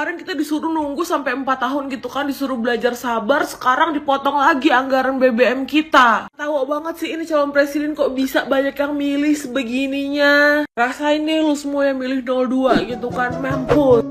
kemarin kita disuruh nunggu sampai 4 tahun gitu kan, disuruh belajar sabar, sekarang dipotong lagi anggaran BBM kita. Tahu banget sih ini calon presiden kok bisa banyak yang milih sebegininya. Rasain deh lu semua yang milih 02 gitu kan, mampus.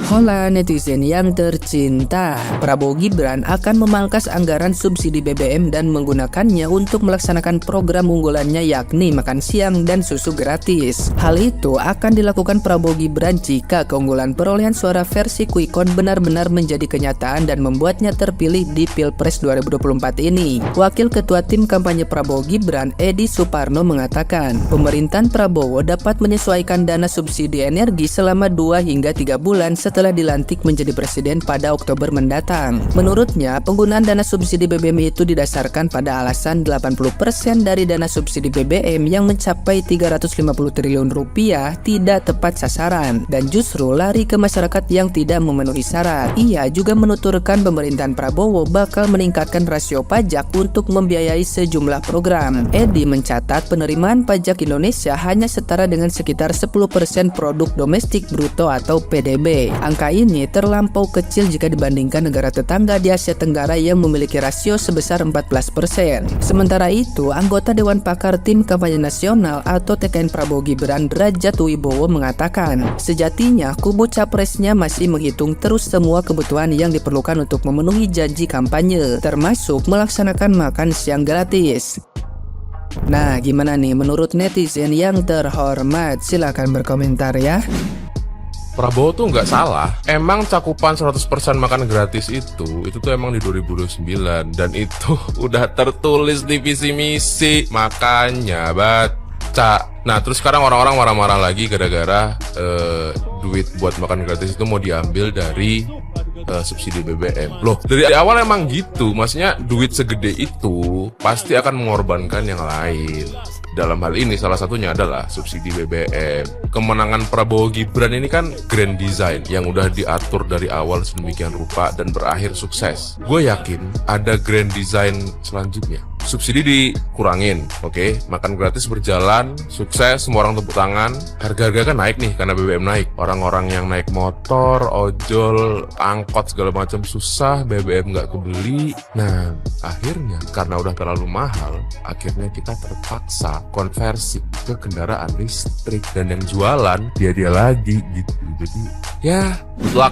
Hola netizen yang tercinta, Prabowo Gibran akan memangkas anggaran subsidi BBM dan menggunakannya untuk melaksanakan program unggulannya yakni makan siang dan susu gratis. Hal itu akan dilakukan Prabowo Gibran jika keunggulan perolehan suara versi Quick Count benar-benar menjadi kenyataan dan membuatnya terpilih di Pilpres 2024 ini. Wakil Ketua Tim Kampanye Prabowo Gibran, Edi Suparno mengatakan, pemerintahan Prabowo dapat menyesuaikan dana subsidi energi selama 2 hingga 3 bulan setelah dilantik menjadi presiden pada Oktober mendatang. Menurutnya, penggunaan dana subsidi BBM itu didasarkan pada alasan 80% dari dana subsidi BBM yang mencapai 350 triliun rupiah tidak tepat sasaran dan justru lari ke masyarakat yang tidak memenuhi syarat. Ia juga menuturkan pemerintahan Prabowo bakal meningkatkan rasio pajak untuk membiayai sejumlah program. Edi mencatat penerimaan pajak Indonesia hanya setara dengan sekitar 10% produk domestik bruto atau PDB. Angka ini terlampau kecil jika dibandingkan negara tetangga di Asia Tenggara yang memiliki rasio sebesar 14%. Sementara itu, anggota Dewan Pakar Tim Kampanye Nasional atau TKN Prabowo Gibran Derajat Wibowo mengatakan, sejatinya kubu capresnya masih menghitung terus semua kebutuhan yang diperlukan untuk memenuhi janji kampanye, termasuk melaksanakan makan siang gratis. Nah, gimana nih menurut netizen yang terhormat? Silahkan berkomentar ya. Prabowo tuh nggak salah. Emang cakupan 100% makan gratis itu tuh emang di 2029 dan itu udah tertulis di visi misi. Makanya baca. Nah, terus sekarang orang-orang marah-marah lagi gara-gara duit buat makan gratis itu mau diambil dari subsidi BBM. Loh, dari awal emang gitu. Maksudnya duit segede itu pasti akan mengorbankan yang lain. Dalam hal ini salah satunya adalah subsidi BBM. Kemenangan Prabowo Gibran ini kan grand design yang udah diatur dari awal sedemikian rupa dan berakhir sukses. Gue yakin ada grand design selanjutnya. Subsidi dikurangin, oke? Makan gratis berjalan, sukses, semua orang tepuk tangan. Harga-harga kan naik nih karena BBM naik. Orang-orang yang naik motor, ojol, angkot segala macam susah, BBM nggak kebeli. Nah, akhirnya karena udah terlalu mahal, akhirnya kita terpaksa konversi ke kendaraan listrik dan yang jualan dia lagi gitu. Jadi ya good luck.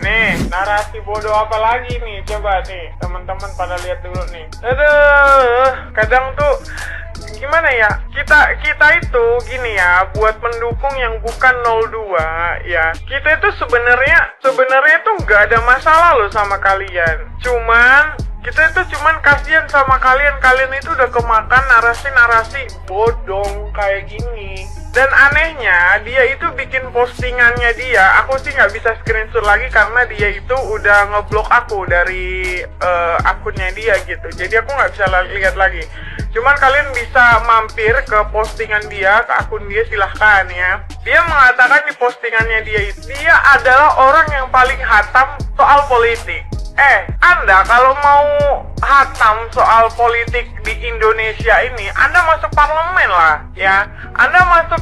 Nih, narasi bodoh apa lagi nih? Coba nih, teman-teman pada lihat dulu nih. Aduh, kadang tuh gimana ya? Kita itu gini ya, buat mendukung yang bukan 02 ya. Kita itu sebenarnya tuh nggak ada masalah loh sama kalian. Kita itu cuman kasihan sama kalian itu udah kemakan narasi-narasi bodong kayak gini. Dan anehnya dia itu bikin postingannya dia, aku sih nggak bisa screenshot lagi karena dia itu udah ngeblok aku dari akunnya dia gitu. Jadi aku nggak bisa lihat lagi. Cuman kalian bisa mampir ke postingan dia, ke akun dia, silahkan ya. Dia mengatakan di postingannya dia adalah orang yang paling hatam soal politik. Anda kalau mau hatam soal politik di Indonesia ini, Anda masuk parlemen lah, ya. Anda masuk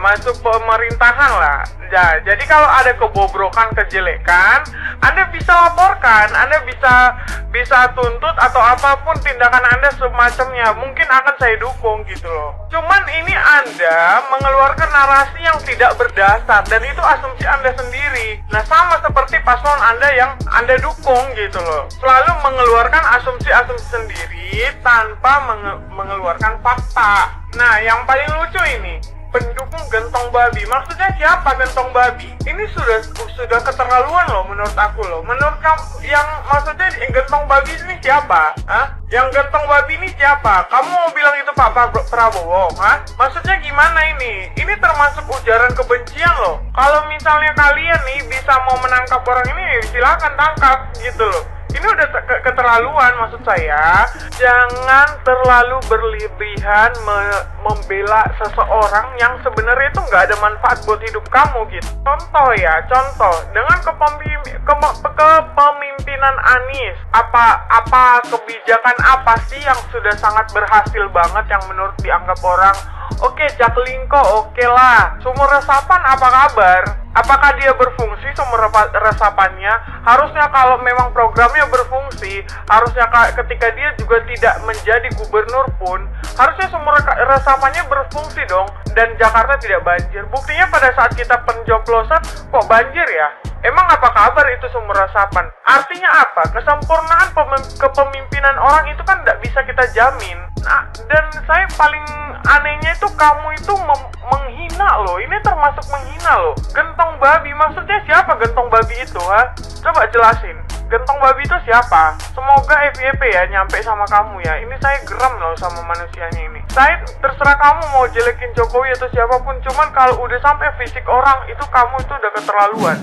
masuk pemerintahan lah. Ya, jadi kalau ada kebobrokan, kejelekan, Anda bisa laporkan, Anda bisa tuntut atau apapun tindakan Anda semacamnya. Mungkin akan saya dukung gitu loh. Cuman ini Anda mengeluarkan narasi yang tidak berdasar dan itu asumsi Anda sendiri. Nah, sama seperti paslon Anda yang Anda dukung gitu loh. Selalu mengeluarkan asumsi-asumsi sendiri tanpa mengeluarkan fakta. Nah, yang paling lucu ini, pendukung gentong babi. Maksudnya siapa gentong babi? Ini sudah keterlaluan loh menurut aku loh. Menurut kamu yang maksudnya gentong babi ini siapa? Hah? Yang gentong babi ini siapa? Kamu mau bilang itu Pak Prabowo? Hah? Maksudnya gimana ini? Ini termasuk ujaran kebencian loh. Kalau misalnya kalian nih bisa mau menangkap orang ini, silakan tangkap gitu loh. Ini udah keterlaluan maksud saya. Jangan terlalu berlebihan membela seseorang yang sebenarnya itu nggak ada manfaat buat hidup kamu gitu. Contoh dengan kepemimpinan Anies, apa kebijakan apa sih yang sudah sangat berhasil banget yang menurut dianggap orang Oke, Jaklingko oke lah. Sumur resapan apa kabar? Apakah dia berfungsi sumur resapannya? Harusnya kalau memang programnya berfungsi, harusnya ketika dia juga tidak menjadi gubernur pun, harusnya sumur resapannya berfungsi dong. Dan Jakarta tidak banjir. Buktinya pada saat kita pencoblosan kok banjir ya? Emang apa kabar itu sumur resapan? Artinya apa? Kesempurnaan kepemimpinan orang itu kan tidak bisa kita jamin. Nah, dan saya paling anehnya itu kamu itu menghina loh. Ini termasuk menghina loh. Gentong babi, maksudnya siapa gentong babi itu, ha? Coba jelasin. Gentong babi itu siapa? Semoga FYP ya nyampe sama kamu ya. Ini saya geram loh sama manusianya ini. Saya terserah kamu mau jelekin Jokowi atau siapapun, cuman kalau udah sampai fisik orang itu kamu itu udah keterlaluan.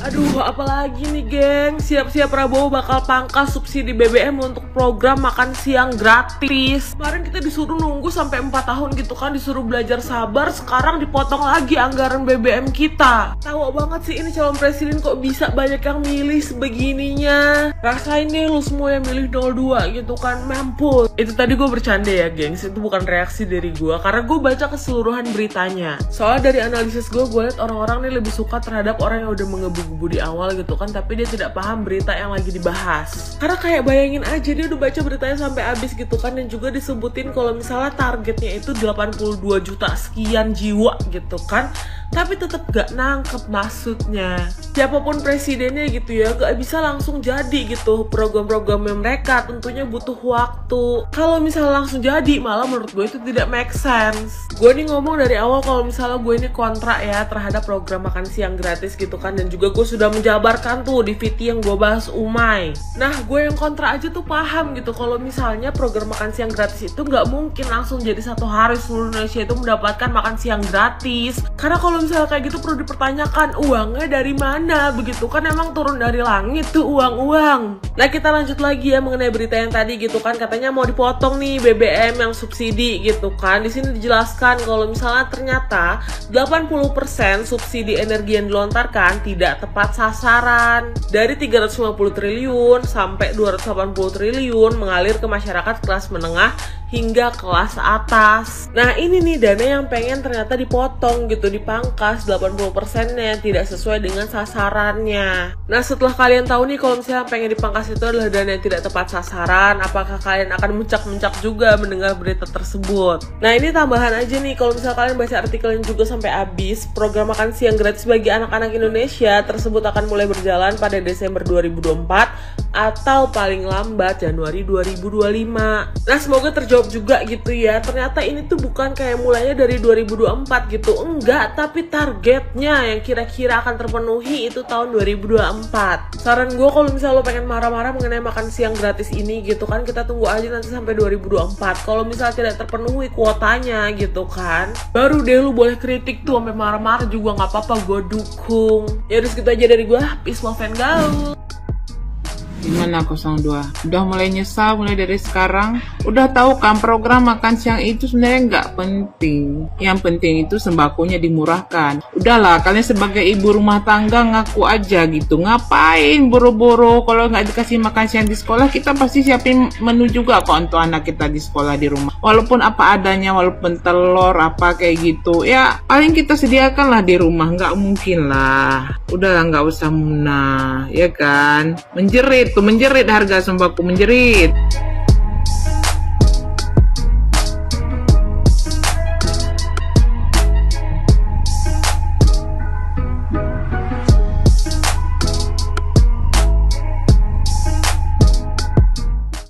Aduh, apalagi nih geng, siap-siap Prabowo bakal pangkas subsidi BBM untuk program makan siang gratis. Kemarin kita disuruh nunggu sampai 4 tahun gitu kan, disuruh belajar sabar, sekarang dipotong lagi anggaran BBM kita. Tahu banget sih ini calon presiden kok bisa banyak yang milih sebegininya. Rasain deh lu semua yang milih 02 gitu kan, mampus. Itu tadi gue bercanda ya gengs, itu bukan reaksi dari gue, karena gue baca keseluruhan beritanya. Soalnya dari analisis gue liat orang-orang nih lebih suka terhadap orang yang udah mengebu di awal gitu kan, tapi dia tidak paham berita yang lagi dibahas. Karena kayak bayangin aja dia udah baca beritanya sampai habis gitu kan, dan juga disebutin kalau misalnya targetnya itu 82 juta sekian jiwa gitu kan, tapi tetap gak nangkep maksudnya. Siapapun presidennya gitu ya, gak bisa langsung jadi gitu program-programnya mereka, tentunya butuh waktu. Kalau misalnya langsung jadi, malah menurut gue itu tidak make sense. Gue nih ngomong dari awal kalau misalnya gue ini kontra ya terhadap program makan siang gratis gitu kan, dan juga gue sudah menjabarkan tuh di VT yang gue bahas Umay. Nah, gue yang kontra aja tuh paham gitu kalau misalnya program makan siang gratis itu gak mungkin langsung jadi satu hari seluruh Indonesia itu mendapatkan makan siang gratis. Karena kalau misalnya kayak gitu perlu dipertanyakan uangnya dari mana, begitu kan, emang turun dari langit tuh uang-uang. Nah, kita lanjut lagi ya mengenai berita yang tadi gitu kan, katanya mau dipotong nih BBM yang subsidi gitu kan. Di sini dijelaskan kalau misalnya ternyata 80% subsidi energi yang dilontarkan tidak tepat sasaran. Dari 350 triliun sampai 280 triliun mengalir ke masyarakat kelas menengah hingga kelas atas. Nah, ini nih dana yang pengen ternyata dipotong gitu, dipangkas 80%-nya tidak sesuai dengan sasarannya. Nah, setelah kalian tahu nih kalau misalnya pengen dipangkas itu adalah dana yang tidak tepat sasaran, apakah kalian akan mencak-mencak juga mendengar berita tersebut? Nah, ini tambahan aja nih, kalau misalnya kalian baca artikelnya juga sampai habis, program makan siang gratis bagi anak-anak Indonesia tersebut akan mulai berjalan pada Desember 2024 atau paling lambat Januari 2025. Nah, semoga terjawab juga gitu ya. Ternyata ini tuh bukan kayak mulainya dari 2024 gitu, enggak, tapi targetnya yang kira-kira akan terpenuhi itu tahun 2024. Saran gue kalau misalnya lo pengen marah-marah mengenai makan siang gratis ini gitu kan, kita tunggu aja nanti sampai 2024. Kalau misalnya tidak terpenuhi kuotanya gitu kan, baru deh lu boleh kritik tuh sampai marah-marah juga nggak apa-apa, gue dukung. Ya udah segitu aja dari gue, peace, love and gaul. Gimana 02? Udah mulai nyesal mulai dari sekarang? Udah tahu kan program makan siang itu sebenarnya nggak penting. Yang penting itu sembakonya dimurahkan. Udahlah, kalian sebagai ibu rumah tangga ngaku aja gitu. Ngapain boro-boro kalau nggak dikasih makan siang di sekolah? Kita pasti siapin menu juga kok untuk anak kita di sekolah di rumah. Walaupun apa adanya, walaupun telur apa kayak gitu. Ya paling kita sediakan lah di rumah. Nggak mungkin lah. Udahlah, nggak usah munah, ya kan? Menjerit harga sembako menjerit.